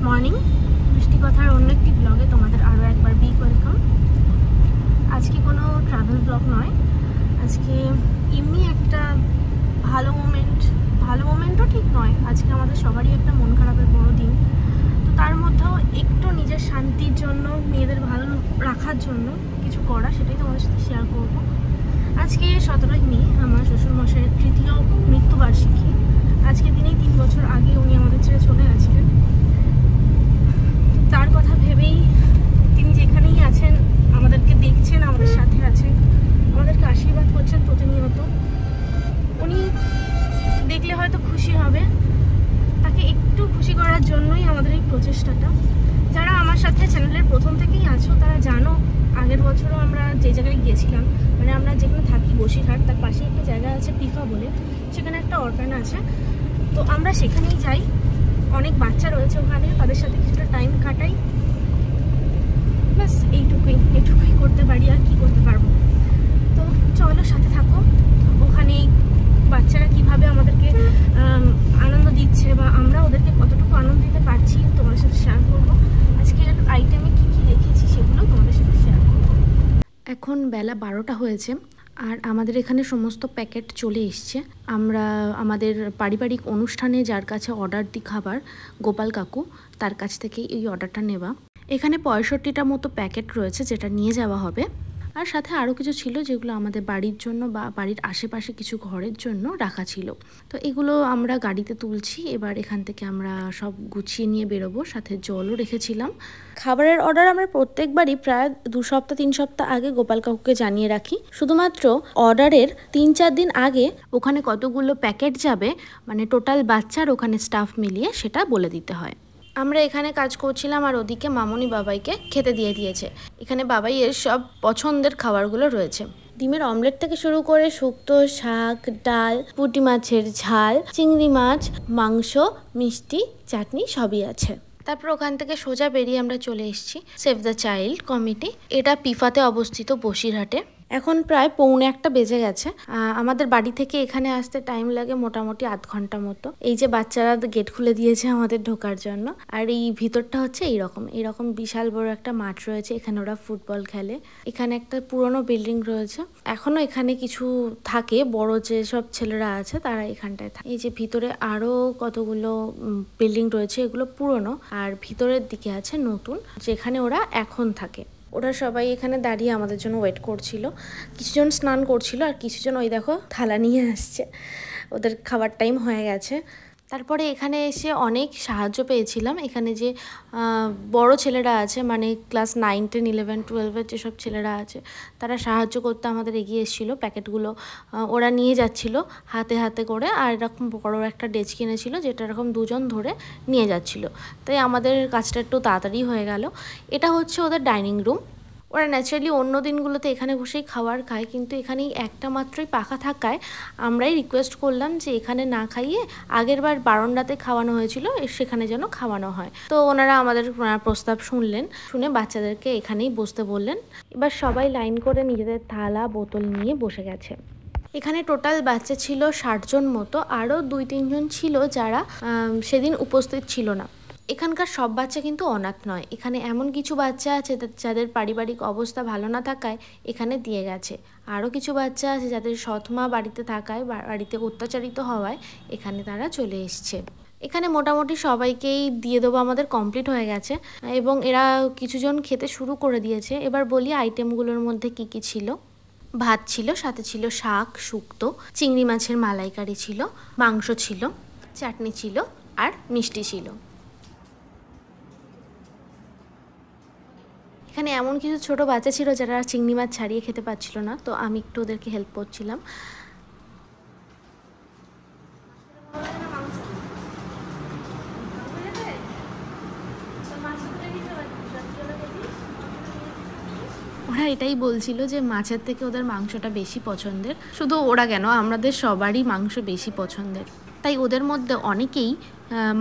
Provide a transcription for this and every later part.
Morning, বৃষ্টি কথার অন্য একটি ব্লগে তোমাদের আরও একবার বিগ ওয়েলকাম। আজকে কোনো ট্রাভেল ব্লগ নয়, আজকে এমনি একটা ভালো মোমেন্টও ঠিক নয়, আজকে আমাদের সবারই একটা মন খারাপের বড় দিন। তো তার মধ্যেও একটু নিজের শান্তির জন্য, মেয়েদের ভালো রাখার জন্য কিছু করা, সেটাই তোমাদের সাথে শেয়ার করব। আজকে 17ই মে আমার শ্বশুরমশাইয়ের তৃতীয় মৃত্যুবার্ষিকী। আজকে দিনেই 3 বছর আগে উনি আমাদের ছেড়ে চলে গেছিলেন। তার কথা ভেবেই তিনি যেখানেই আছেন, আমাদেরকে দেখছেন, আমাদের সাথে আছেন, আমাদেরকে আশীর্বাদ করছেন প্রতিনিয়ত। উনি দেখলে হয়তো খুশি হবে, তাকে একটু খুশি করার জন্যই আমাদের এই প্রচেষ্টাটা। যারা আমার সাথে চ্যানেলের প্রথম থেকেই আছো তারা জানো, আগের বছরও আমরা যে জায়গায় গিয়েছিলাম, মানে আমরা যেখানে থাকি বসিরহাট, তার পাশে একটা জায়গা আছে পিফা বলে, সেখানে একটা অরফান আছে। তো আমরা সেখানেই যাই, অনেক বাচ্চা রয়েছে ওখানে, তাদের সাথে কিছুটা টাইম কাটাই, ব্যাস এইটুকুই করতে পারি, আর কি করতে পারবো। তো চলো সাথে থাকো, ওখানে বাচ্চারা কিভাবে আমাদেরকে আনন্দ দিচ্ছে বা আমরা ওদেরকে কতটুকু আনন্দ দিতে পারছি তোমাদের সাথে শেয়ার করবো। আজকের আইটেমে কি কি রেখেছি সেগুলো তোমাদের সাথে শেয়ার করবো। এখন বেলা 12টা হয়েছে আর আমাদের এখানে সমস্ত প্যাকেট চলে এসছে। আমরা আমাদের পারিবারিক অনুষ্ঠানে যার কাছে অর্ডার দিই খাবার, গোপাল কাকু, তার কাছ থেকেই এই অর্ডারটা নেওয়া। এখানে 65টা মতো প্যাকেট রয়েছে যেটা নিয়ে যাওয়া হবে, আর সাথে আরও কিছু ছিল যেগুলো আমাদের বাড়ির জন্য বা বাড়ির আশেপাশে কিছু ঘরের জন্য রাখা ছিল। তো এগুলো আমরা গাড়িতে তুলছি, এবার এখান থেকে আমরা সব গুছিয়ে নিয়ে বেরোবো। সাথে জলও রেখেছিলাম। খাবারের অর্ডার আমরা প্রত্যেকবারই প্রায় 2 সপ্তাহ 3 সপ্তাহ আগে গোপাল কাকুকে জানিয়ে রাখি। শুধুমাত্র অর্ডারের 3-4 দিন আগে ওখানে কতগুলো প্যাকেট যাবে, মানে টোটাল বাচ্চার ওখানে স্টাফ মিলিয়ে সেটা বলে দিতে হয়। আমরা এখানে কাজ করছিলাম আর ওদিকে মামনি বাবাইকে খেতে দিয়ে দিয়েছে। এখানে বাবাইয়ের সব পছন্দের খাবারগুলো রয়েছে, ডিমের অমলেট থেকে শুরু করে শুক্তো, শাক, ডাল, পুঁটি মাছের ঝাল, চিংড়ি মাছ, মাংস, মিষ্টি, চাটনি সবই আছে। তারপর ওখান থেকে সোজা বেরিয়ে আমরা চলে এসেছি সেভ দ্য চাইল্ড কমিটি। এটা পিফাতে অবস্থিত, বসিরহাটে। এখন প্রায় 1:45 বেজে গেছে। আমাদের বাড়ি থেকে এখানে আসতে টাইম লাগে মোটামুটি আধ ঘন্টা মতো। এই যে বাচ্চারা গেট খুলে দিয়েছে আমাদের ঢোকার জন্য। আর এই ভিতরটা হচ্ছে এইরকম বিশাল বড় একটা মাঠ রয়েছে, এখানে ওরা ফুটবল খেলে। এখানে একটা পুরনো বিল্ডিং রয়েছে, এখনো এখানে কিছু থাকে, বড় যে সব ছেলেরা আছে তারা এখানটায় থাকে। এই যে ভিতরে আরো কতগুলো বিল্ডিং রয়েছে, এগুলো পুরনো, আর ভিতরের দিকে আছে নতুন, যেখানে ওরা এখন থাকে। ওরা সবাই এখানে দাঁড়িয়ে আমাদের জন্য ওয়েট করছিল। কিছুজন স্নান করছিল আর কিছুজন ওই দেখো থালা নিয়ে আসছে, ওদের খাবার টাইম হয়ে গেছে। তারপরে এখানে এসে অনেক সাহায্য পেয়েছিলাম। এখানে যে বড় ছেলেরা আছে, মানে ক্লাস 9, 10, 11, 12-এর যেসব ছেলেরা আছে, তারা সাহায্য করতে আমাদের এগিয়ে এসেছিলো। প্যাকেটগুলো ওরা নিয়ে যাচ্ছিল হাতে হাতে করে, আর এরকম বড় একটা ডেস্ক কিনেছিল যেটা এরকম 2 জন ধরে নিয়ে যাচ্ছিল, তাই আমাদের কাজটা একটু তাড়াতাড়ি হয়ে গেল। এটা হচ্ছে ওদের ডাইনিং রুম। ওরা ন্যাচারালি অন্য দিনগুলোতে এখানে বসেই খাবার খায়, কিন্তু এখানেই একটা মাত্রই পাখা থাকায় আমরাই রিকোয়েস্ট করলাম যে এখানে না খাইয়ে আগের বার বারান্দাতে খাওয়ানো হয়েছিল, সেখানে যেন খাওয়ানো হয়। তো ওনারা আমাদের প্রস্তাব শুনলেন, শুনে বাচ্চাদেরকে এখানেই বসতে বললেন। এবার সবাই লাইন করে নিজেদের থালা বোতল নিয়ে বসে গেছে। এখানে টোটাল বাচ্চা ছিল 60 জন মতো, আরও 2-3 জন ছিল যারা সেদিন উপস্থিত ছিল না। এখানকার সব বাচ্চা কিন্তু অনাথ নয়, এখানে এমন কিছু বাচ্চা আছে যাদের পারিবারিক অবস্থা ভালো না থাকায় এখানে দিয়ে গেছে। আরও কিছু বাচ্চা আছে যাদের সৎ মা বাড়িতে থাকায়, বাড়িতে অত্যাচারিত হওয়ায় এখানে তারা চলে এসছে। এখানে মোটামুটি সবাইকেই দিয়ে দেবো আমাদের কমপ্লিট হয়ে গেছে, এবং এরা কিছুজন খেতে শুরু করে দিয়েছে। এবার বলি আইটেমগুলোর মধ্যে কি কি ছিল। ভাত ছিল, সাথে ছিল শাক, শুক্তো, চিংড়ি মাছের মালাইকারি ছিল, মাংস ছিল, চাটনি ছিল, আর মিষ্টি ছিল। এখানে এমন কিছু ছোট বাচ্চা ছিল যারা চিংড়ি মাছ ছাড়িয়ে খেতে পারছিল না, তো আমি একটু ওদেরকে হেল্প করছিলাম। ওরা এটাই বলছিল যে মাছের থেকে ওদের মাংসটা বেশি পছন্দের। শুধু ওরা কেন, আমাদের সবারই মাংস বেশি পছন্দের, তাই ওদের মধ্যে অনেকেই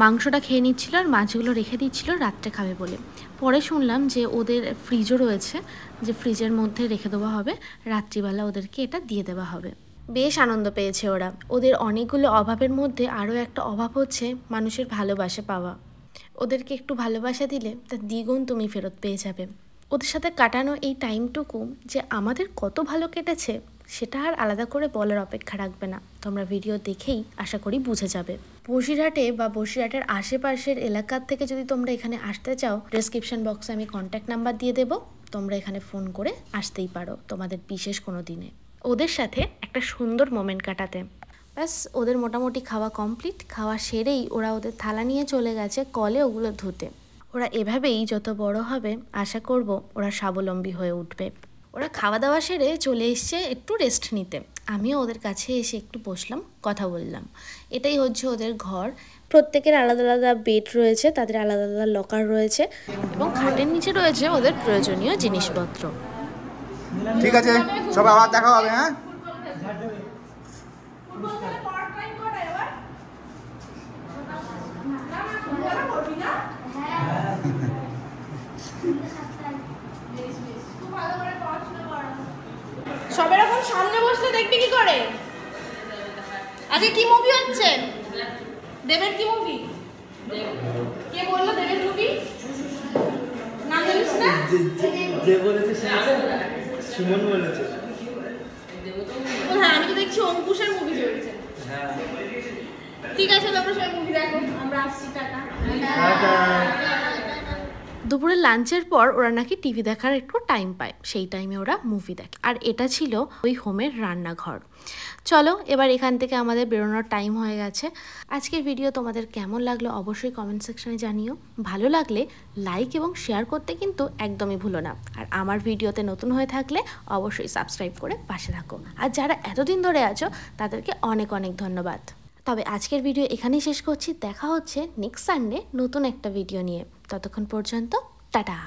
মাংসটা খেয়ে নিচ্ছিল আর মাছগুলো রেখে দিচ্ছিল রাত্রে খাবে বলে। পরে শুনলাম যে ওদের ফ্রিজও রয়েছে, যে ফ্রিজের মধ্যে রেখে দেওয়া হবে, রাত্রিবেলা ওদেরকে এটা দিয়ে দেওয়া হবে। বেশ আনন্দ পেয়েছে ওরা। ওদের অনেকগুলো অভাবের মধ্যে আরও একটা অভাব হচ্ছে মানুষের ভালোবাসা পাওয়া। ওদেরকে একটু ভালোবাসা দিলে তার দ্বিগুণ তুমি ফেরত পেয়ে যাবে। ওদের সাথে কাটানো এই টাইমটুকু যে আমাদের কত ভালো কেটেছে সেটা আর আলাদা করে বলার অপেক্ষা রাখবে না, তোমরা ভিডিও দেখেই আশা করি বুঝে যাবে। বসিরহাটে বা বসিরহাটের আশেপাশের এলাকার থেকে যদি তোমরা এখানে আসতে চাও, ডেসক্রিপশন বক্সে আমি কন্ট্যাক্ট নাম্বার দিয়ে দেবো, তোমরা এখানে ফোন করে আসতেই পারো তোমাদের বিশেষ কোনো দিনে ওদের সাথে একটা সুন্দর মোমেন্ট কাটাতে। ব্যাস ওদের মোটামুটি খাওয়া কমপ্লিট, খাওয়া সেরেই ওরা ওদের থালা নিয়ে চলে গেছে কলে ওগুলো ধুতে। ওরা এভাবেই যত বড় হবে আশা করব ওরা স্বাবলম্বী হয়ে উঠবে। ওরা খাওয়া দাওয়া সেরে চলে এসছে একটু রেস্ট নিতে, আমিও ওদের কাছে এসে একটু বসলাম, কথা বললাম। এটাই হচ্ছে ওদের ঘর, প্রত্যেকের আলাদা আলাদা বেড রয়েছে, তাদের আলাদা আলাদা লকার রয়েছে এবং খাটের নিচে রয়েছে ওদের প্রয়োজনীয় জিনিসপত্র। ঠিক আছে, সব আবার দেখা হবে। হ্যাঁ, সবের এখন সামনে বসলে দেখবি কি করে? আজকে কি মুভি হচ্ছে? দেবের কি মুভি? কে বললো দেবের মুভি? নাম জানিস না? যে বলেছে সুমন বলেছে। হ্যাঁ, আমি তো দেখছি অঙ্কুশের মুভি চলছে। ঠিক আছে, তোমরা সবাই মুভি দেখো, আমরা আসছি, টাটা। দুপুরে লাঞ্চের পর ওরা নাকি টিভি দেখার একটু টাইম পায়, সেই টাইমে ওরা মুভি দেখে। আর এটা ছিল ওই হোমের রান্নাঘর। চলো এবার এখান থেকে আমাদের বেরোনোর টাইম হয়ে গেছে। আজকের ভিডিও তোমাদের কেমন লাগলো অবশ্যই কমেন্ট সেকশনে জানিও। ভালো লাগলে লাইক এবং শেয়ার করতে কিন্তু একদমই ভুলো না। আর আমার ভিডিওতে নতুন হয়ে থাকলে অবশ্যই সাবস্ক্রাইব করে পাশে থাকো। আর যারা এতদিন ধরে আছো তাদেরকে অনেক অনেক ধন্যবাদ। তবে আজকের ভিডিও এখানেই শেষ করছি, দেখা হচ্ছে নেক্সট সানডে নতুন একটা ভিডিও নিয়ে। ততক্ষণ পর্যন্ত টাটা।